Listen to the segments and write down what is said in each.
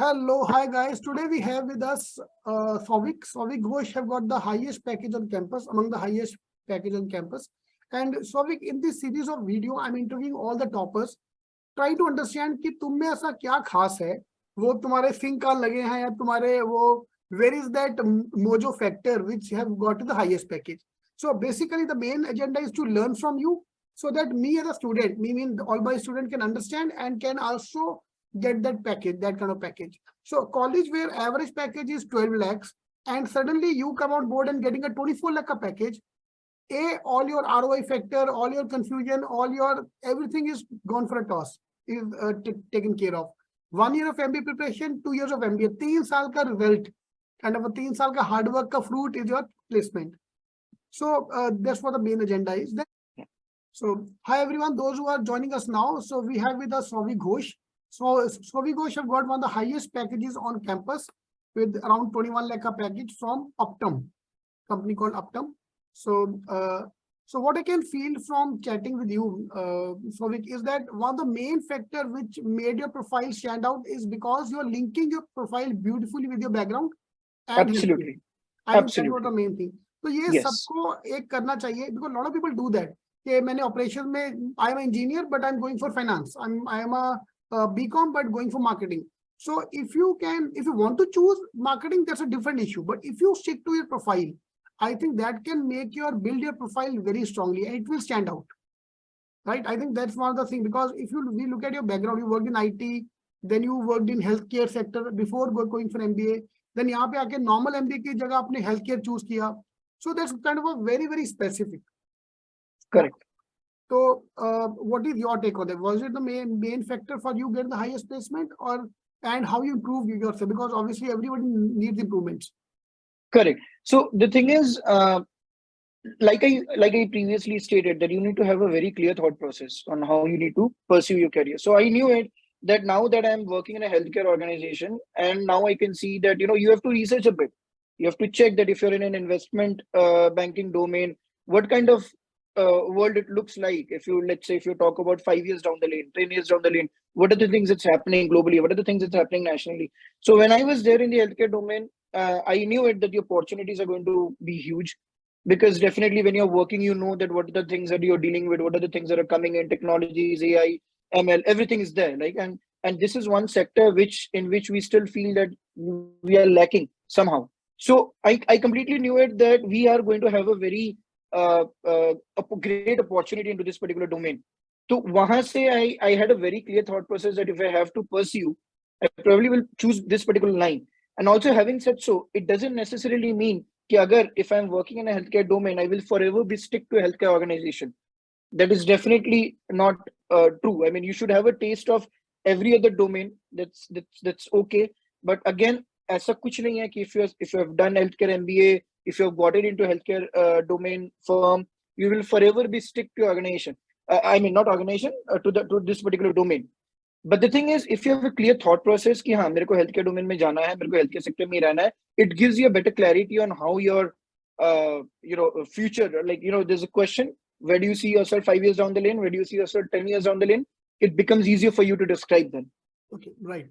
Hello, hi guys. Today we have with us Shouvik. Shouvik Ghosh have got the highest package on campus, among the highest package on campus. And Shouvik, in this series of video, I'm interviewing all the toppers, trying to understand कि तुम में ऐसा क्या खास है, वो तुम्हारे sink का लगे हैं या तुम्हारे वो where is that mojo factor which have got the highest package. So basically, the main agenda is to learn from you, so that me as a student, me mean all my student can understand and can also get that package, that kind of package. So college where average package is 12 lakhs and suddenly you come on board and getting a 24 lakh package, all your ROI factor, all your confusion, all your everything is gone for a toss, is taken care of. 1 year of MBA preparation, 2 years of MBA, 3 साल का result, kind of a 3 साल का hard work का fruit is your placement. So that's what the main agenda is. So hi everyone, those who are joining us now. So we have with us Shouvik Ghosh. So Shouvik Ghosh have got one of the highest packages on campus with around 21 lakh package from Optum, company called Optum. So so what I can feel from chatting with you, Shouvik, is that one of the main factor which made your profile stand out is because you're linking your profile beautifully with your background. And Absolutely. I think that was the main thing. तो ये Yes. सबको एक करना चाहिए, because a lot of people do that. कि मैंने operation में I am an engineer but I'm going for finance. I am a BCom but going for marketing. So if you want to choose marketing, that's a different issue. But if you stick to your profile, I think that can make build your profile very strongly and it will stand out. Right? I think that's one of the things, because if we look at your background, you worked in IT, then you worked in healthcare sector before going for MBA. Then यहाँ पे आके normal MBA की जगह आपने healthcare choose किया. So that's kind of a very, very specific. Correct. So what is your take on that? Was it the main factor for you getting the highest placement, and how you improved yourself? Because obviously everybody needs improvements. Correct. So the thing is, like I previously stated, that you need to have a very clear thought process on how you need to pursue your career. So I knew it that now that I'm working in a healthcare organization, and now I can see that you have to research a bit. You have to check that if you're in an investment banking domain, what kind of world it looks like. If you talk about 5 years down the lane, 10 years down the lane, what are the things that's happening globally? What are the things that's happening nationally? So when I was there in the healthcare domain, I knew it that the opportunities are going to be huge, because definitely when you're working, you know that what are the things that you're dealing with, what are the things that are coming in, technologies, AI, ML, everything is there. And this is one sector in which we still feel that we are lacking somehow. So I completely knew it that we are going to have a very a great opportunity into this particular domain. So wahan se I had a very clear thought process that if I have to pursue, I probably will choose this particular line. And also, having said so, it doesn't necessarily mean that if I'm working in a healthcare domain, I will forever be stick to a healthcare organization. That is definitely not true. I mean, you should have a taste of every other domain. That's okay. But again, ऐसा कुछ नहीं है कि if you have done healthcare MBA, if you have gotten into healthcare domain firm, you will forever be stick to organization. I mean, not organization, to this particular domain. But the thing is, if you have a clear thought process कि हाँ मेरे को healthcare domain में जाना है, मेरे को healthcare sector में रहना है, it gives you a better clarity on how your future, there's a question, where do you see yourself 5 years down the lane, where do you see yourself 10 years down the lane? It becomes easier for you to describe them. Okay, right.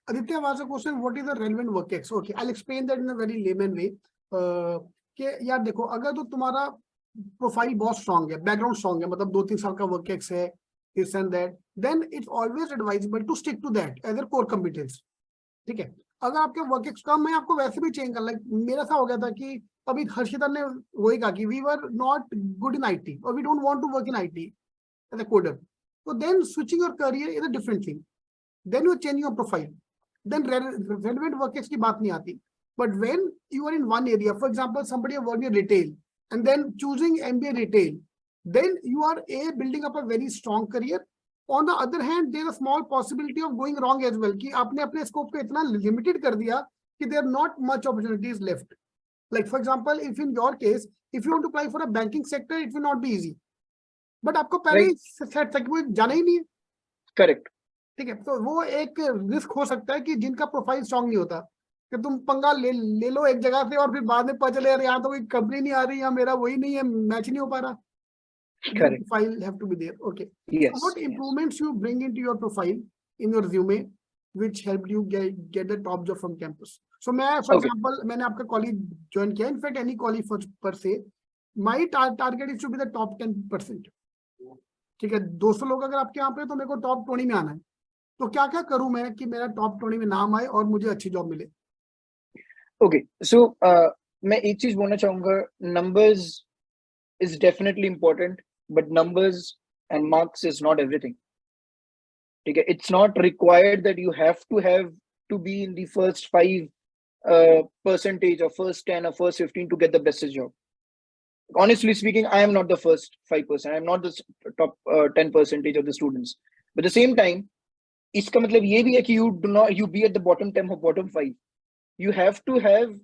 Aditya was a question, what is the relevant work ex? Okay, I'll explain that in a very layman way. कि यार देखो, अगर तो तुम्हारा profile बहुत strong है, background strong है, मतलब 2-3 साल का वर्क एक्स है, this and that, then it's always advisable to stick to that as a core competence. ठीक है, अगर आपके वर्क एक्स कम है, आपको वैसे भी चेंज करना. मेरा सा हो गया था कि अभी हर्षिता ने वही कहा कि we were not good in IT or we don't want to work in IT as a coder. So then switching your career is a different thing. Then you change your profile. Then relevant work ex की बात नहीं आती. But when you are in one area, for example, somebody working in retail and then choosing MBA retail, then you are building up a very strong career. On the other hand, there is a small possibility of going wrong as well. कि आपने अपने scope को इतना limited कर दिया कि there are not much opportunities left. Like for example, if in your case, if you want to apply for a banking sector, it will not be easy. But आपको पहले ही सेट था कि वो जाना ही नहीं है. Correct. ठीक है, तो वो एक रिस्क हो सकता है कि जिनका प्रोफाइल स्ट्रांग नहीं होता, कि तुम पंगा ले लो एक जगह से और फिर बाद में पता चले यार यहाँ तो कोई कंपनी नहीं आ रही, या मेरा वही नहीं है, मैच नहीं हो पा रहा. Correct. Profile have to be there. Okay. Yes. So what improvements you bring into your profile in your resume which helped you get the top job from campus? So मैं for Okay. example मैंने आपका college join किया, in fact any college per se, my target is to be the top 10%. ठीक है, 200 लोग अगर आपके यहाँ पे तो मेरे को top 20 में आना है, तो क्या क्या करूं मैं कि मेरा top 20 में नाम आए और मुझे अच्छी जॉब मिले? Okay, so मैं एक चीज बोलना चाहूंगा, numbers is definitely important, but numbers and marks is not everything. Okay, it's not required that you have to be in the first 5% or first 10 or first 15 to get the best job. Honestly speaking, I am not the first 5%. I am not the top 10% of the students. But at the same time, इसका मतलब ये भी है कि you be at the bottom 10 or bottom 5. You have to have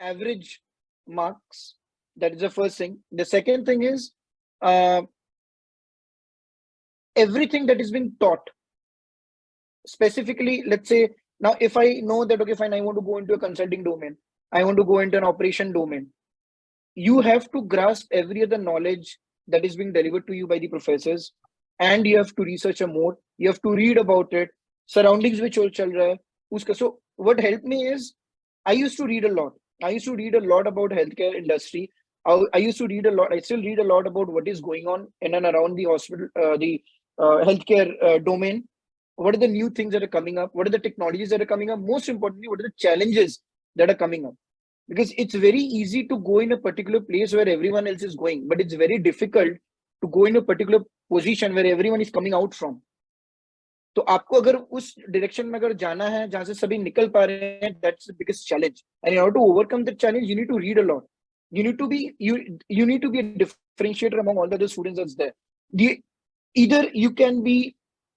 average marks. That is the first thing. The second thing is everything that is being taught. Specifically, let's say now if I know that, okay, fine, I want to go into a consulting domain, I want to go into an operation domain, you have to grasp every other knowledge that is being delivered to you by the professors, and you have to research more, you have to read about it, surroundings which all chal raha hai, uska. So what helped me is I used to read a lot. I used to read a lot about healthcare industry. I used to read a lot. I still read a lot about what is going on in and around the hospital, the healthcare domain. What are the new things that are coming up? What are the technologies that are coming up? Most importantly, what are the challenges that are coming up? Because it's very easy to go in a particular place where everyone else is going, but it's very difficult to go in a particular position where everyone is coming out from. तो आपको अगर उस direction में अगर जाना है जहां से सभी निकल पा रहे हैं, that's the biggest challenge. And in order to overcome that challenge, you need to read a lot. You need to be a differentiator among all the other students that's there. Either you can be,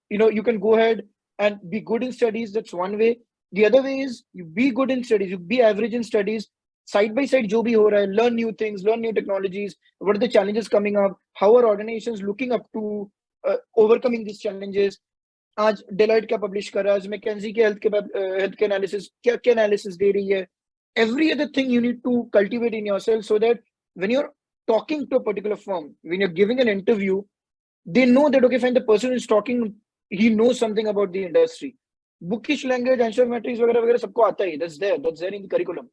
you can go ahead and be good in studies. That's one way. The other way is you be good in studies, you be average in studies. Side by side, jo bhi ho raha hai, learn new things, learn new technologies. What are the challenges coming up? How are organizations looking up to overcoming these challenges? आज daylight क्या publish कर रहा है, आज McKenzie के health के analysis क्या analysis दे रही है. Every other thing you need to cultivate in yourself so that when you're talking to a particular firm, when you're giving an interview, they know that, okay, fine, the person is talking, he knows something about the industry. Bookish language, answer matrix, वगैरह वगैरह सबको आता है. That's there in the curriculum.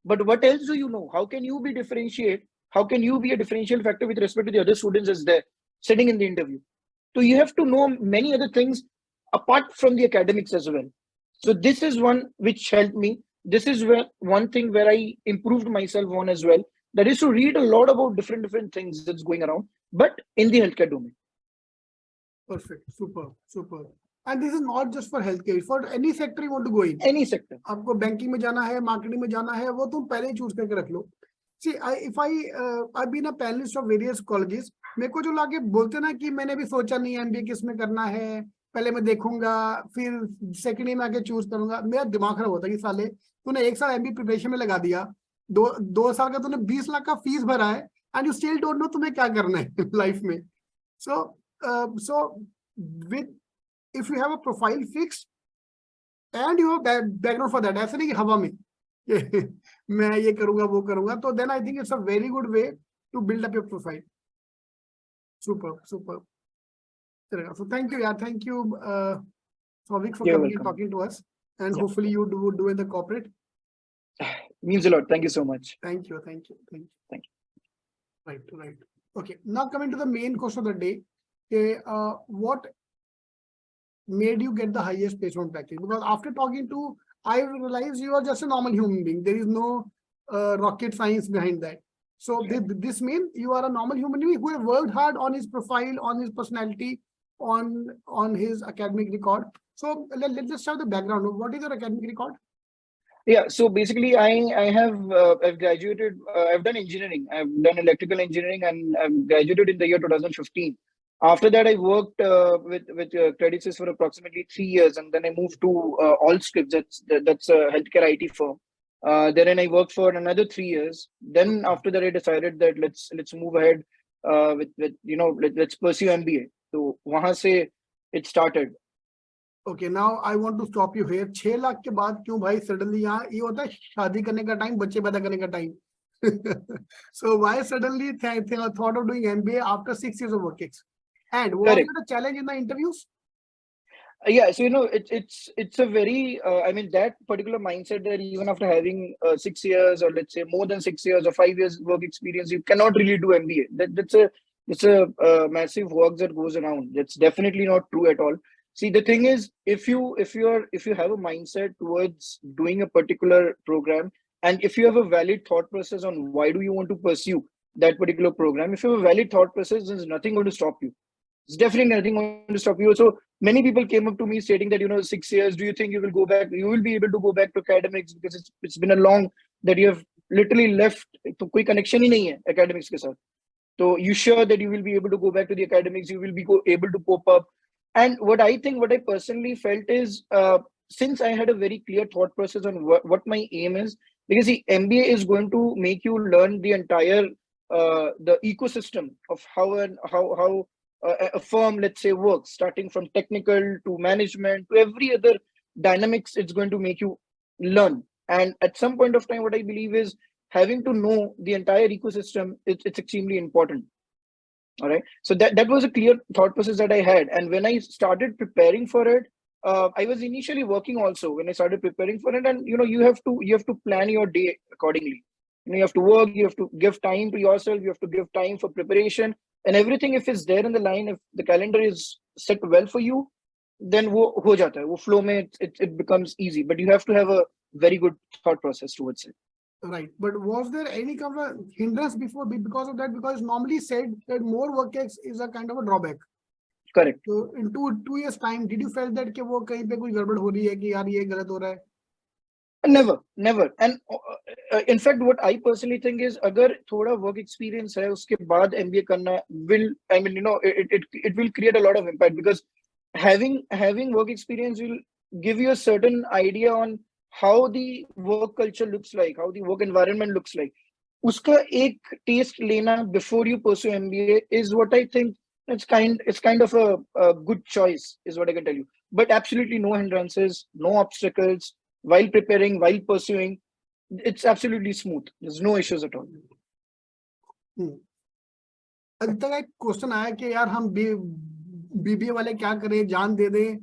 But what else do you know? How can you differentiate? How can you be a differential factor with respect to the other students that's there sitting in the interview? So you have to know many other things apart from the academics as well. So this is one which helped me. This is one thing where I improved myself on as well. That is to read a lot about different things that's going around, but in the healthcare domain. Perfect, super. And this is not just for healthcare, for any sector you want to go in. Any sector. आपको banking में जाना है, marketing में जाना है, वो तुम पहले ही choose करके रख लो. See, I've been a panelist of various colleges. मेरे को जो लाके बोलते ना कि मैंने भी सोचा नहीं MBA किस में करना है, पहले मैं देखूंगा, फिर सेकंड ईयर में आके चूज करूंगा. मेरा दिमाग खराब होता है कि साले तूने 1 साल MBA प्रिपरेशन में लगा दिया, 2 साल का तूने 20 लाख का फीस भरा है, and you still don't know तुम्हें क्या करना है लाइफ में. So with if you have a profile fixed and you have background for that, ऐसा नहीं कि हवा में मैं ये करूंगा वो करूंगा, तो then I think it's a very good way to build up your profile. Super. So thank you, Shouvik, for You're coming and welcome. talking to us, and hopefully you do in the corporate. Means a lot. Thank you so much. Thank you. Thank you. Right. Okay, now coming to the main question of the day. What made you get the highest placement package? Because after talking to, I realized you are just a normal human being. There is no rocket science behind that. So this means you are a normal human being who have worked hard on his profile, on his personality, on his academic record. So let's start the background. What is your academic record? Yeah, so basically I've graduated, I've done engineering, I've done electrical engineering, and I've graduated in the year 2015. After that, I worked with Credit Suisse for approximately 3 years, and then I moved to Allscripts. That's a healthcare IT firm. Then I worked for another 3 years. Then after that, I decided that let's move ahead let's pursue MBA. So वहाँ से it started. Okay, now I want to stop you here. 6 lakh के बाद क्यों भाई suddenly यहाँ ये होता है शादी करने का टाइम, बच्चे पैदा करने का time. So why suddenly thought of doing MBA after 6 years of working? And what was the challenge in the interviews? Yeah, so it's a very I mean that particular mindset that even after having 6 years, or let's say more than 6 years or 5 years work experience, you cannot really do MBA. It's a massive work that goes around. That's definitely not true at all. See, the thing is, if you have a mindset towards doing a particular program, and if you have a valid thought process on why do you want to pursue that particular program, if you have a valid thought process, there's nothing going to stop you. It's definitely nothing going to stop you. So many people came up to me stating that 6 years. Do you think you will go back? You will be able to go back to academics because it's been a long that you have literally left. तो कोई connection ही नहीं है academics के साथ. So you sure that you will be able to go back to the academics? You will be able to pop up. And what I personally felt is since I had a very clear thought process on what my aim is, because the MBA is going to make you learn the entire the ecosystem of how a firm, let's say, works, starting from technical to management to every other dynamics. It's going to make you learn. And at some point of time, what I believe is having to know the entire ecosystem, it's extremely important. All right. So that was a clear thought process that I had. And when I started preparing for it, I was initially working also when I started preparing for it. And you have to plan your day accordingly. You have to work, you have to give time to yourself, you have to give time for preparation and everything. If it's there in the line, if the calendar is set well for you, then wo ho jata hai. Wo flow mein it becomes easy. But you have to have a very good thought process towards it. Right. But was there any kind of a hindrance before because of that? Because normally said that more work is a kind of a drawback. Correct. So in two years time, did you felt that कि वो कहीं पे कोई गड़बड़ हो रही है कि यार ये गलत हो रहा है? Never. And in fact, what I personally think is, अगर थोड़ा work experience है, उसके बाद MBA करना it will create a lot of impact, because having work experience will give you a certain idea on how the work culture looks like, how the work environment looks like. उसका एक taste लेना before you pursue MBA is what I think. It's kind of a good choice, is what I can tell you. But absolutely no hindrances, no obstacles while preparing, while pursuing. It's absolutely smooth. There's no issues at all. अभी तक एक question आया कि यार हम BBA वाले क्या करें, जान दे दें,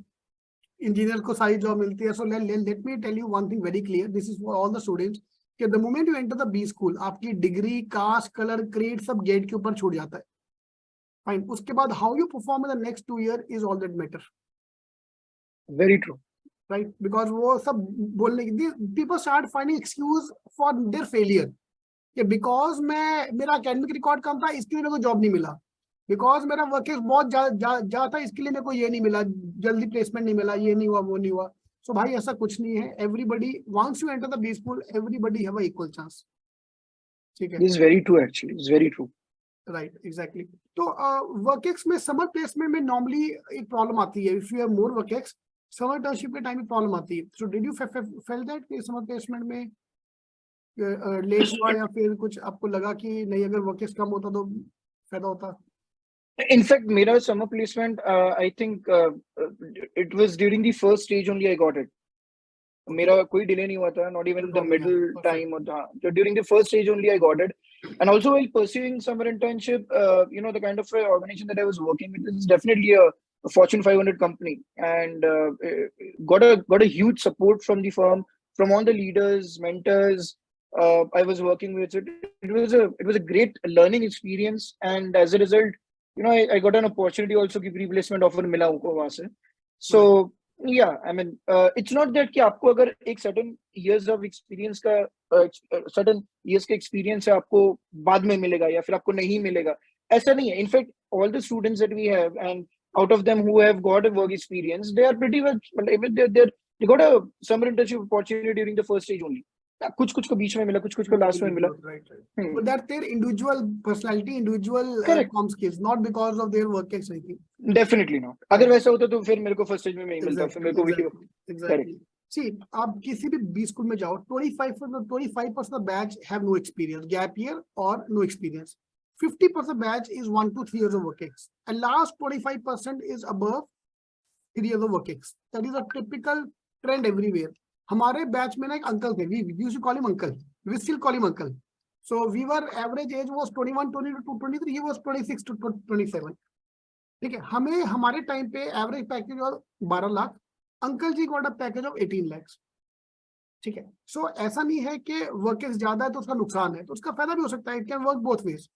इंजीनियर को सारी जॉब मिलती है. So let me tell you one thing very clear, this is for all the students, कि the moment you enter the B school, आपकी डिग्री, कास्ट, कलर, क्रेड सब गेट के ऊपर छूट जाता है. फाइन. उसके बाद how you perform in the next 2 years is all that matter. Very true. Right. Because वो सब बोलने की, people start finding excuse for their failure, कि बिकॉज मेरा एकेडमिक रिकॉर्ड कम था इसके लिए मेरे को जॉब नहीं मिला, बिकॉज मेरा वर्क बहुत ज्यादा था इसके लिए मेरे को ये नहीं मिला, जल्दी प्लेसमेंट नहीं मिला, ये नहीं हुआ, वो नहीं हुआ. सो भाई ऐसा कुछ नहीं है. Everybody once you enter the B school, everybody have a equal chance. ठीक है. This very true, actually it's very true. Right, exactly. तो वर्केक्स में समर प्लेसमेंट में नॉर्मली एक प्रॉब्लम आती है. If you have more work ex, summer internship के time में प्रॉब्लम आती है. So did you fail that कि समर प्लेसमेंट में लेट हुआ, या फिर कुछ आपको लगा कि नहीं अगर वर्केक्स कम होता तो फायदा होता? In fact, mera summer placement, I think it was during the first stage only I got it. मेरा कोई delay नहीं हुआ था, not even the middle time or so during the first stage only I got it. And also while pursuing summer internship, the kind of organization that I was working with is definitely a Fortune 500 company, and got a huge support from the firm, from all the leaders, mentors I was working with. It was a great learning experience, and as a result, I got an opportunity also कि replacement offer मिला उनको वहाँ से. So yeah, I mean, it's not that कि आपको अगर एक certain years of experience का certain years के experience है आपको बाद में मिलेगा या फिर आपको नहीं मिलेगा, ऐसा नहीं है. In fact, all the students that we have, and out of them who have got a work experience, they are pretty much, they got a summer internship opportunity during the first stage only. कुछ को बीच में मिला, कुछ को last में मिला. But that's their individual personality, individual com skills, not because of their work experience. Definitely not. अगर वैसा होता तो फिर मेरे को फर्स्ट स्टेज में नहीं मिलता, फिर मेरे को exactly. See, आप किसी भी बी स्कूल में जाओ, 25% of batch have no experience, gap year or no experience. 50% batch is 1 to 3 years of work ex, and last 25% is above 3 years of work ex. That is a typical trend everywhere. हमारे batch में ना एक uncle थे, we used to call him uncle, we still call him uncle. So we were, average age was 21, 22 to 23, he was 26 to 27. ठीक है, हमें हमारे time पे एवरेज पैकेज और 12 lakh, uncle ji got a package of 18 lakhs। ठीक है, सो ऐसा नहीं है कि वर्केक्स ज्यादा है तो उसका नुकसान है, तो उसका फायदा भी हो सकता है, it can work both ways.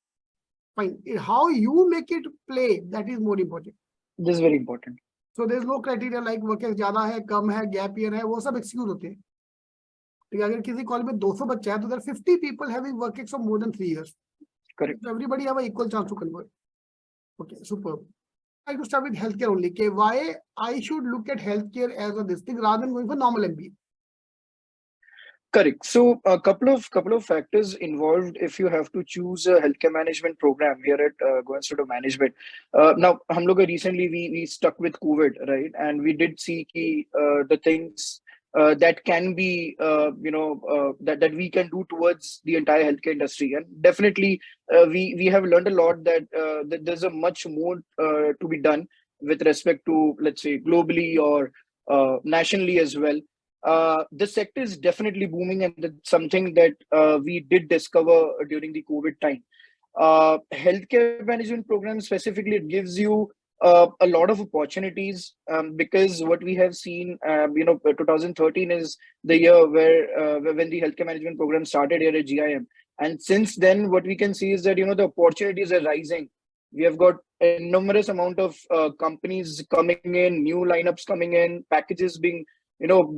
Fine, how you make it play that is more important. This is very important. So there is no criteria like work ex ज्यादा है, कम है, गैप ईयर है, वो सब एक्सक्यूज होते हैं। ठीक है, अगर किसी कॉलेज में 200 बच्चे हैं तो there 50 people having work ex of more than 3 years, Correct. so everybody have a equal chance to convert. Okay, superb. I like to start with healthcare only. Okay, why I should look at healthcare as a this thing rather than going for normal MBA? Correct. So a couple of factors involved if you have to choose a healthcare management program here at Goa Institute of Management. Now, hum log recently we stuck with COVID, right? And we did see the things that can be that we can do towards the entire healthcare industry, and definitely we have learned a lot that there's a much more to be done with respect to, let's say, globally or nationally as well. This sector is definitely booming, and that's something that we did discover during the COVID time. Healthcare management program specifically, it gives you a lot of opportunities, because what we have seen, 2013 is the year when the healthcare management program started here at GIM, and since then, what we can see is that the opportunities are rising. We have got a numerous amount of companies coming in, new lineups coming in, packages being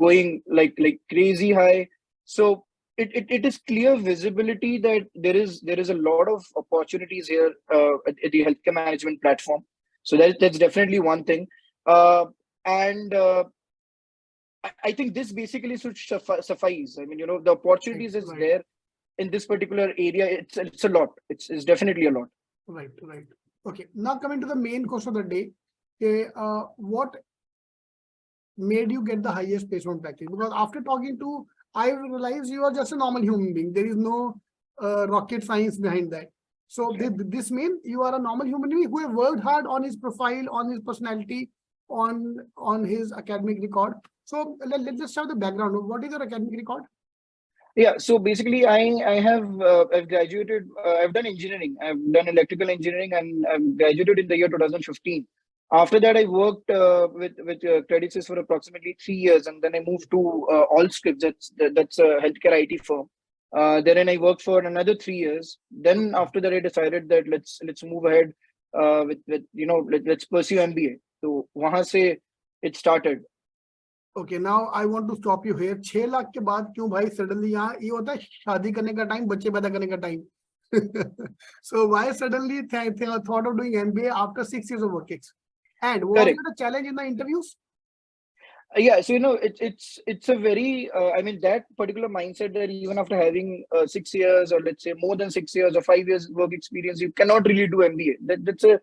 going like crazy high. So it is clear visibility that there is a lot of opportunities here at the healthcare management platform. So that's definitely one thing. And I think this basically should suffice. I mean, the opportunities is Right, there in this particular area. It's a lot. It's definitely a lot. right, right. Okay, now coming to the main question of the day. Okay, what made you get the highest placement package? Because after talking to, I realized you are just a normal human being. There is no rocket science behind that. So Okay. this means you are a normal human being who have worked hard on his profile, on his personality, on his academic record. So let's start the background. What is your academic record? Yeah, so basically, I've graduated. I've done engineering. I've done electrical engineering, and I've graduated in the year 2015. After that, I worked with Credit Suisse for approximately 3 years, and then I moved to Allscripts. That's a healthcare IT firm. Then I worked for another 3 years. Then Okay. after that, I decided that let's move ahead with let's pursue MBA. So वहाँ से it started. Okay, now I want to stop you here. 6 lakh के बाद क्यों भाई suddenly, यहाँ ये होता है शादी करने का टाइम, बच्चे पैदा करने का time. So why suddenly thought of doing MBA after 6 years of working? And was Correct. it a challenge in the interviews? Yeah, so it's a very I mean, that particular mindset that even after having 6 years, or let's say more than 6 years or 5 years work experience, you cannot really do MBA. That's a